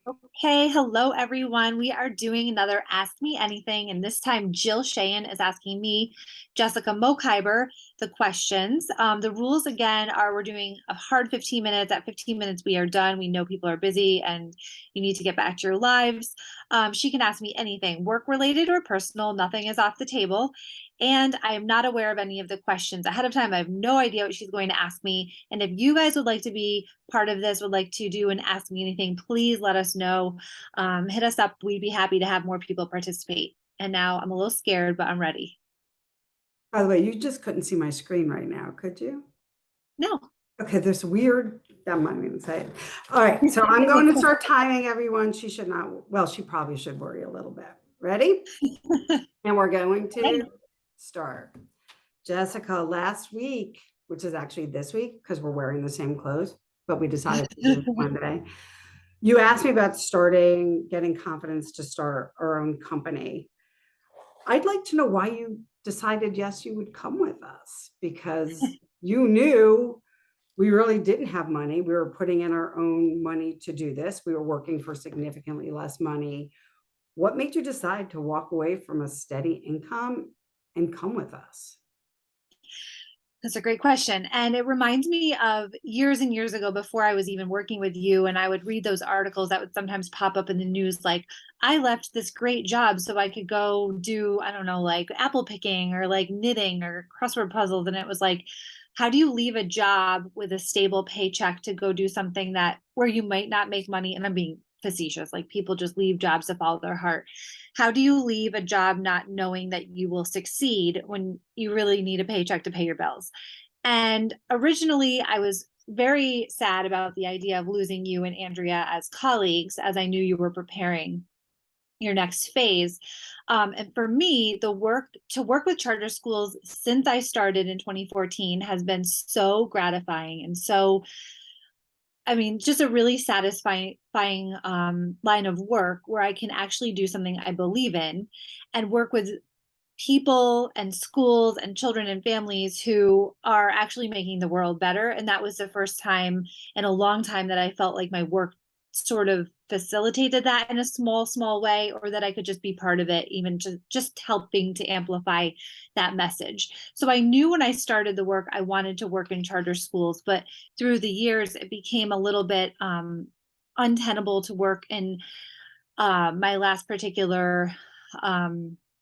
Okay, hello everyone. We are doing another Ask Me Anything, and this time Jill Shayan is asking me, Jessica Mokiber, the questions. The rules again are we're doing a hard 15 minutes. At 15 minutes, we are done. We know people are busy and you need to get back to your lives. She can ask me anything, work related or personal. Nothing is off the table. And I am not aware of any of the questions ahead of time. I have no idea what she's going to ask me. And if you guys would like to be part of this, would like to do an Ask Me Anything, please let us know. Hit us up. We'd be happy to have more people participate. And now I'm a little scared, but I'm ready. By the way, you just couldn't see my screen right now, could you? No. Okay, this weird, I'm not even say it. All right, so I'm going to start timing everyone. She should not, well, she probably should worry a little bit. Ready? And we're going to start. Jessica, last week, which is actually this week because we're wearing the same clothes, but we decided to do one day. You asked me about getting confidence to start our own company. I'd like to know why you decided, yes, you would come with us because you knew we really didn't have money. We were putting in our own money to do this. We were working for significantly less money. What made you decide to walk away from a steady income and come with us? That's a great question. And it reminds me of years and years ago before I was even working with you. And I would read those articles that would sometimes pop up in the news like, I left this great job so I could go do, I don't know, like apple picking or like knitting or crossword puzzles. And it was like, how do you leave a job with a stable paycheck to go do something that where you might not make money? And I'm being facetious, like people just leave jobs to follow their heart. How do you leave a job not knowing that you will succeed when you really need a paycheck to pay your bills? And originally, I was very sad about the idea of losing you and Andrea as colleagues, as I knew you were preparing your next phase. And for me, the work to work with charter schools since I started in 2014 has been so gratifying and so, I mean, just a really satisfying line of work where I can actually do something I believe in and work with people and schools and children and families who are actually making the world better. And that was the first time in a long time that I felt like my work sort of facilitated that in a small way, or that I could just be part of it, even just helping to amplify that message. So I knew when I started the work, I wanted to work in charter schools, but through the years, it became a little bit untenable to work in my last particular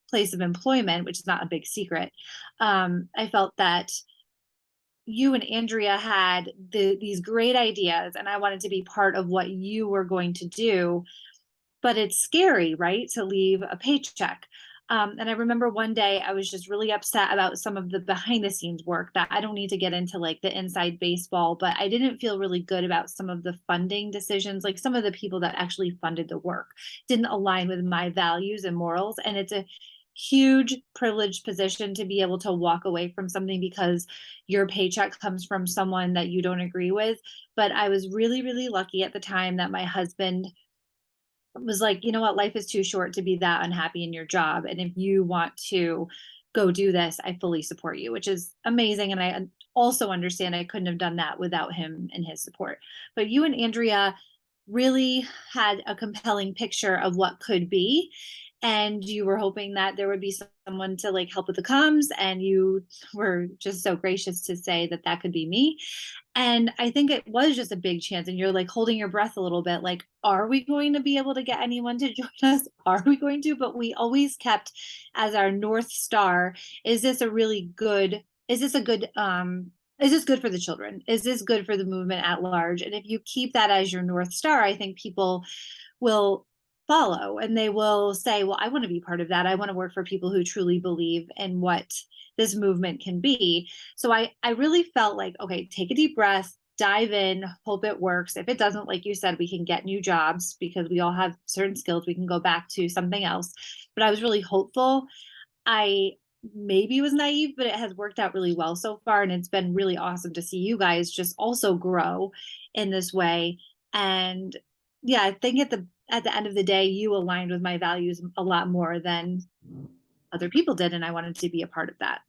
place of employment, which is not a big secret. I felt that you and Andrea had these great ideas, and I wanted to be part of what you were going to do. But it's scary, right, to leave a paycheck. And I remember one day I was just really upset about some of the behind the scenes work that I don't need to get into like the inside baseball, but I didn't feel really good about some of the funding decisions. Like some of the people that actually funded the work didn't align with my values and morals. And it's a huge privileged position to be able to walk away from something because your paycheck comes from someone that you don't agree with. But I was really, really lucky at the time that my husband was like, you know what, life is too short to be that unhappy in your job. And if you want to go do this, I fully support you, which is amazing. And I also understand I couldn't have done that without him and his support. But you and Andrea really had a compelling picture of what could be. And you were hoping that there would be someone to like help with the comms. And you were just so gracious to say that that could be me. And I think it was just a big chance. And you're like holding your breath a little bit, like, are we going to be able to get anyone to join us? Are we going to? But we always kept as our North Star, is this a really good, is this a good, is this good for the children? Is this good for the movement at large? And if you keep that as your North Star, I think people will follow and they will say, well, I want to be part of that. I want to work for people who truly believe in what this movement can be. So I really felt like, okay, take a deep breath, dive in, hope it works. If it doesn't, like you said, we can get new jobs because we all have certain skills. We can go back to something else. But I was really hopeful. I maybe was naive, but it has worked out really well so far. And it's been really awesome to see you guys just also grow in this way. And yeah, I think at the end of the day, you aligned with my values a lot more than other people did. And I wanted to be a part of that.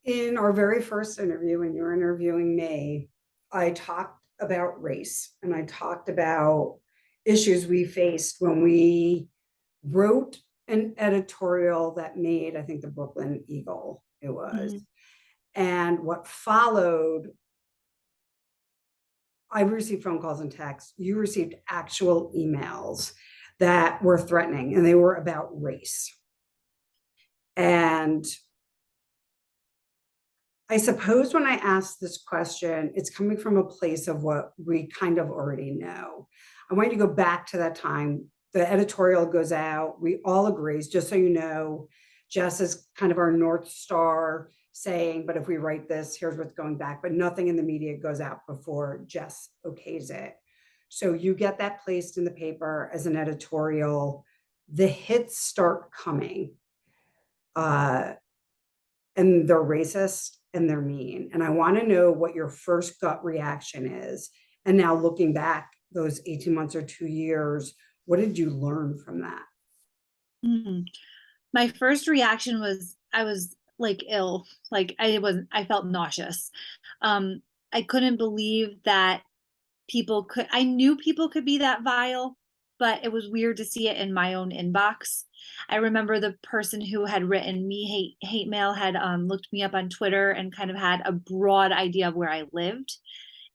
In our very first interview, when you were interviewing me, I talked about race and I talked about issues we faced when we wrote an editorial that made, I think, the Brooklyn Eagle, it was. Mhm. And what followed, I received phone calls and texts. You received actual emails that were threatening, and they were about race. And I suppose when I ask this question, it's coming from a place of what we kind of already know. I want you to go back to that time. The editorial goes out. We all agree, just so you know, Jess is kind of our North Star saying, but if we write this, here's what's going back. But nothing in the media goes out before Jess okays it. So you get that placed in the paper as an editorial. The hits start coming. And they're racist and they're mean. And I want to know what your first gut reaction is. And now looking back those 18 months or 2 years, what did you learn from that? Mhm. My first reaction was I was like ill. Like I felt nauseous. I couldn't believe that I knew people could be that vile, but it was weird to see it in my own inbox. I remember the person who had written me hate mail had looked me up on Twitter and kind of had a broad idea of where I lived.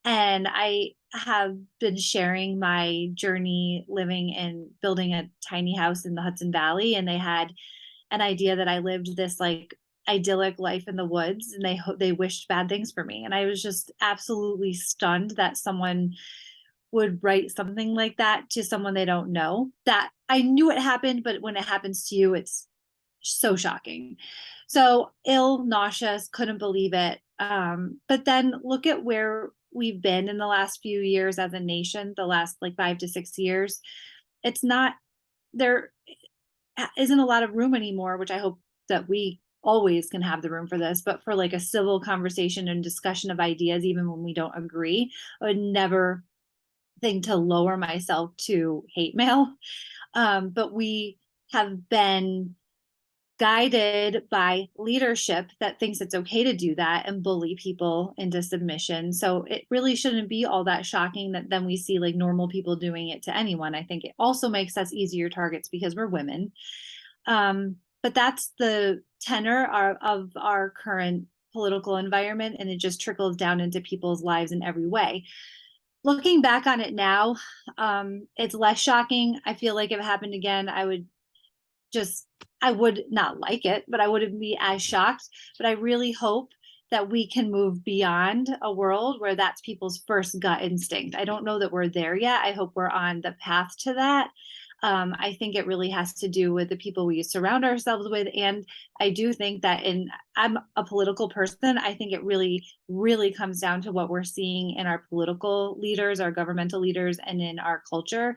And I have been sharing my journey living and building a tiny house in the Hudson Valley. And they had an idea that I lived this like idyllic life in the woods, and they wished bad things for me. And I was just absolutely stunned that someone would write something like that to someone they don't know. That I knew it happened, but when it happens to you, it's so shocking. So ill, nauseous, couldn't believe it. But then look at where we've been in the last few years as a nation, the last like 5 to 6 years. It's not there isn't a lot of room anymore, which I hope that we always can have the room for this, but for like a civil conversation and discussion of ideas, even when we don't agree. I would never think to lower myself to hate mail. But we have been guided by leadership that thinks it's okay to do that and bully people into submission. So it really shouldn't be all that shocking that then we see like normal people doing it to anyone. I think it also makes us easier targets because we're women. But that's the tenor of our current political environment, and it just trickles down into people's lives in every way. Looking back on it now, it's less shocking. I feel like if it happened again, just I would not like it, but I wouldn't be as shocked. But I really hope that we can move beyond a world where that's people's first gut instinct. I don't know that we're there yet. I hope we're on the path to that. I think it really has to do with the people we surround ourselves with. And I do think that I'm a political person. I think it really, really comes down to what we're seeing in our political leaders, our governmental leaders, and in our culture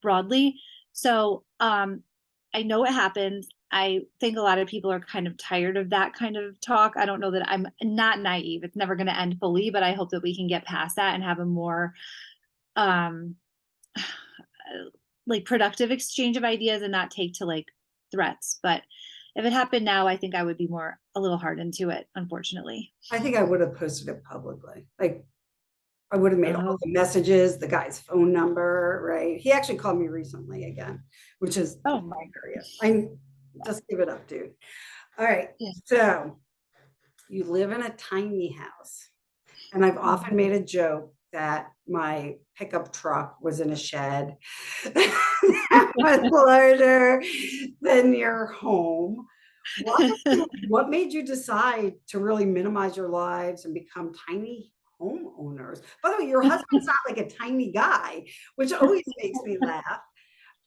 broadly. So I know it happens. I think a lot of people are kind of tired of that kind of talk. I don't know that I'm not naive. It's never going to end fully, but I hope that we can get past that and have a more um like productive exchange of ideas and not take to like threats. But if it happened now, I think I would be more a little hardened to it, unfortunately. I think I would have posted it publicly. Like I would have made all Oh, the messages, the guy's phone number, right? He actually called me recently again, which is oh my, hilarious. I just give it up, dude. All right. yeah. So you live in a tiny house. And I've often made a joke that my pickup truck was in a shed that was larger than your home. What made you decide to really minimize your lives and become tiny homeowners? By the way, your husband's not like a tiny guy, which always makes me laugh.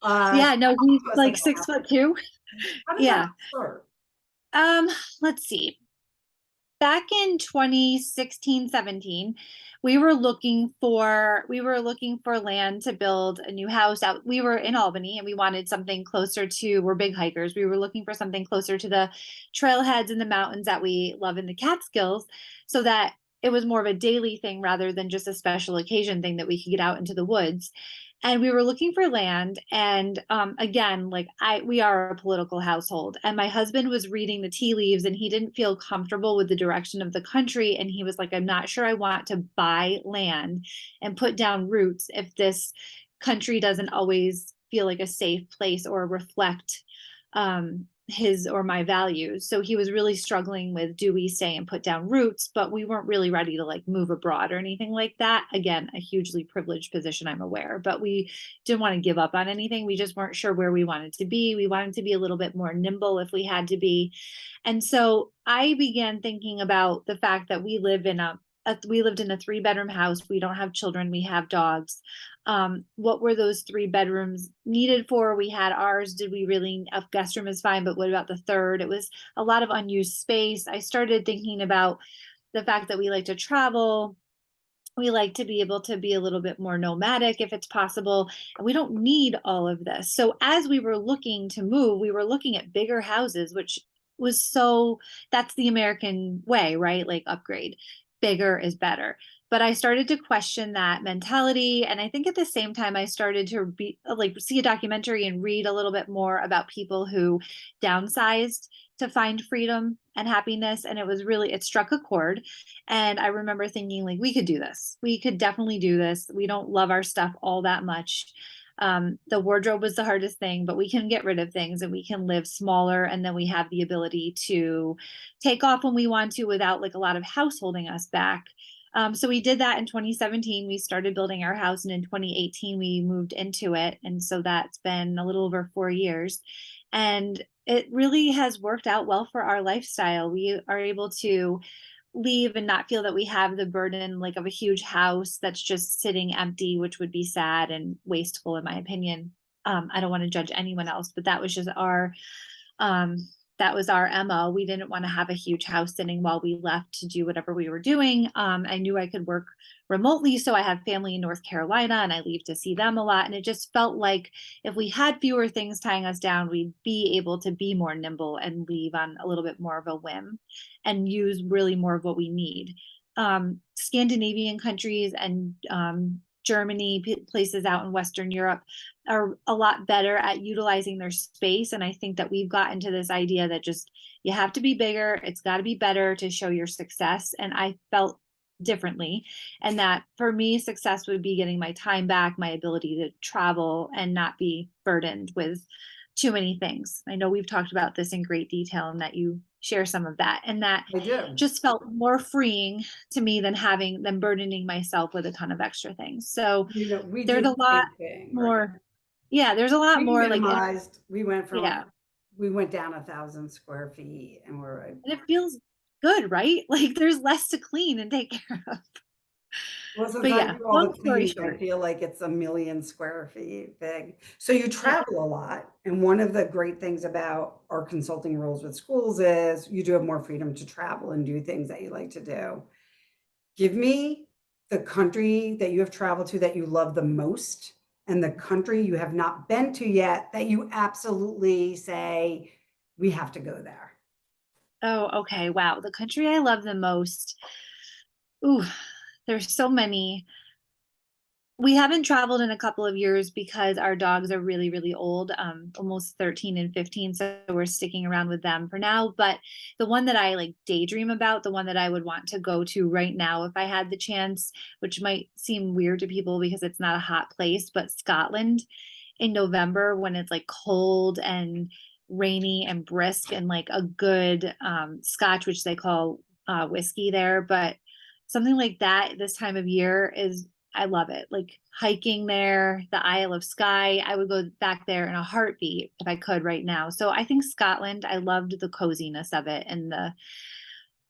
Yeah, no, he's I was like, like 6'2". how did that Yeah. start? Um, let's see. Back in 2016, 17, we were looking for land to build a new house out. We were in Albany and we wanted something closer to, we're big hikers. We were looking for something closer to the trailheads in the mountains that we love in the Catskills, so that it was more of a daily thing rather than just a special occasion thing that we could get out into the woods. And we were looking for land. And again, like we are a political household, and my husband was reading the tea leaves and he didn't feel comfortable with the direction of the country. And he was like, I'm not sure I want to buy land and put down roots if this country doesn't always feel like a safe place or reflect his or my values. So he was really struggling with, do we stay and put down roots? But we weren't really ready to like move abroad or anything like that. Again, a hugely privileged position, I'm aware, but we didn't want to give up on anything. We just weren't sure where we wanted to be. We wanted to be a little bit more nimble if we had to be. And so I began thinking about the fact that we lived in a 3-bedroom house. We don't have children. We have dogs. What were those 3 bedrooms needed for? We had ours. Did we really, a guest room is fine, but what about the third? It was a lot of unused space. I started thinking about the fact that we like to travel. We like to be able to be a little bit more nomadic if it's possible. And we don't need all of this. So as we were looking to move, we were looking at bigger houses, which was so, that's the American way, right? Like upgrade, bigger is better. But I started to question that mentality. And I think at the same time, I started to be like see a documentary and read a little bit more about people who downsized to find freedom and happiness. And it was really, it struck a chord. And I remember thinking, like, we could do this. We could definitely do this. We don't love our stuff all that much. The wardrobe was the hardest thing, but we can get rid of things and we can live smaller. And then we have the ability to take off when we want to without like a lot of house holding us back. So we did that in 2017. We started building our house, and in 2018, we moved into it. And so that's been a little over 4 years. And it really has worked out well for our lifestyle. We are able to leave and not feel that we have the burden like of a huge house that's just sitting empty, which would be sad and wasteful in my opinion. I don't want to judge anyone else, but um that was our MO. We didn't want to have a huge house sitting while we left to do whatever we were doing. I knew I could work remotely, so I have family in North Carolina and I leave to see them a lot. And it just felt like if we had fewer things tying us down, we'd be able to be more nimble and leave on a little bit more of a whim and use really more of what we need. Scandinavian countries and Germany, places out in Western Europe are a lot better at utilizing their space. And I think that we've gotten to this idea that just you have to be bigger, it's got to be better to show your success. And I felt differently. And that for me, success would be getting my time back, my ability to travel and not be burdened with too many things. I know we've talked about this in great detail and that you share some of that. And that I do. just felt more freeing to me than burdening myself with a ton of extra things. So You know, we do there's a the lot same thing, right? more. Yeah, there's a lot We more like minimized, we went from, yeah, we went down 1,000 square feet and we're like, and it feels good, right? Like there's less to clean and take care of. well, since But I yeah, do all the long story cleaning, I short. feel like it's 1,000,000 square feet big. So you Yeah. travel a lot. And one of the great things about our consulting roles with schools is you do have more freedom to travel and do things that you like to do. Give me the country that you have traveled to that you love the most and the country you have not been to yet that you absolutely say, we have to go there. Oh, okay. Wow. The country I love the most. Ooh, there's so many. We haven't traveled in a couple of years because our dogs are really, really old, almost 13 and 15. So we're sticking around with them for now. But the one that I like daydream about, the one that I would want to go to right now if I had the chance, which might seem weird to people because it's not a hot place, but Scotland in November when it's like cold and rainy and brisk and like a good scotch, which they call whiskey there. But something like that this time of year is I love it. Like hiking there, the Isle of Skye. I would go back there in a heartbeat if I could right now. So I think Scotland, I loved the coziness of it and the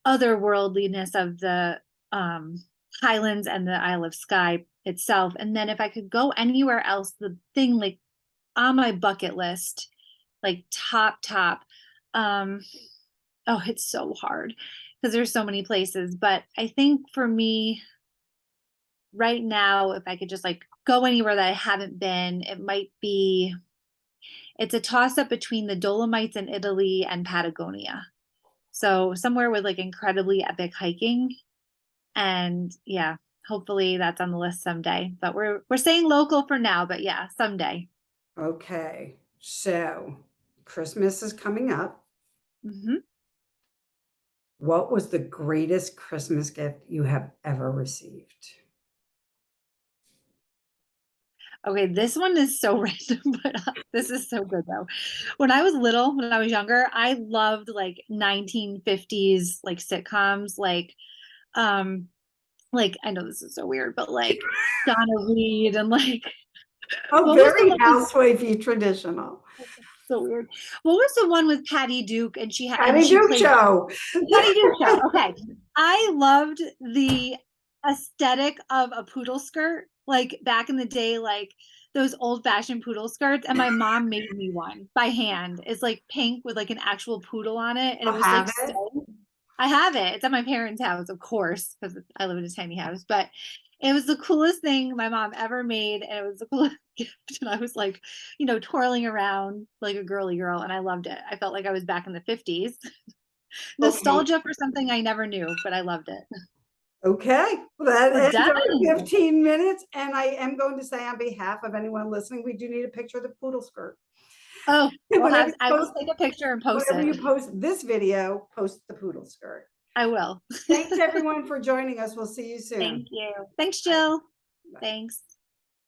otherworldliness of the um, Highlands and the Isle of Skye itself. And then if I could go anywhere else, the thing like on my bucket list, like top, um, oh, it's so hard because there's so many places. But I think for me, right now, if I could just like go anywhere that I haven't been, it's a toss up between the Dolomites in Italy and Patagonia. So somewhere with like incredibly epic hiking. And yeah, hopefully that's on the list someday. But we're staying local for now, but yeah, someday. Okay. So Christmas is coming up. Hmm. What was the greatest Christmas gift you have ever received? Okay, this one is so random, but this is so good though. When I was little, when I was younger, I loved like 1950s like sitcoms, um like I know this is so weird, but like Donna Reed and like Oh, what was the very one with housewifey traditional. so weird? What was the one with Patty Duke and Patty she Duke played Show. the Patty Duke show? Okay, I loved the aesthetic of a poodle skirt, like back in the day, like those old fashioned poodle skirts. And my mom made me one by hand. It's like pink with like an actual poodle on it, and it I'll was like have it. so. I have it. It's at my parents' house, of course, because I live in a tiny house. But it was the coolest thing my mom ever made, and it was the coolest gift. And I was like, twirling around like a girly girl, and I loved it. I felt like I was back in the 50s. Okay. Nostalgia for something I never knew, but I loved it. Okay. Well, that We're ends done. our 15 minutes. And I am going to say on behalf of anyone listening, we do need a picture of the poodle skirt. Oh, Whenever you I will post, take a picture and post whenever it. you post this video, post the poodle skirt. I will. Thanks everyone for joining us. We'll see you soon. Thank you. Thanks, Bye. Jill. Bye. Thanks.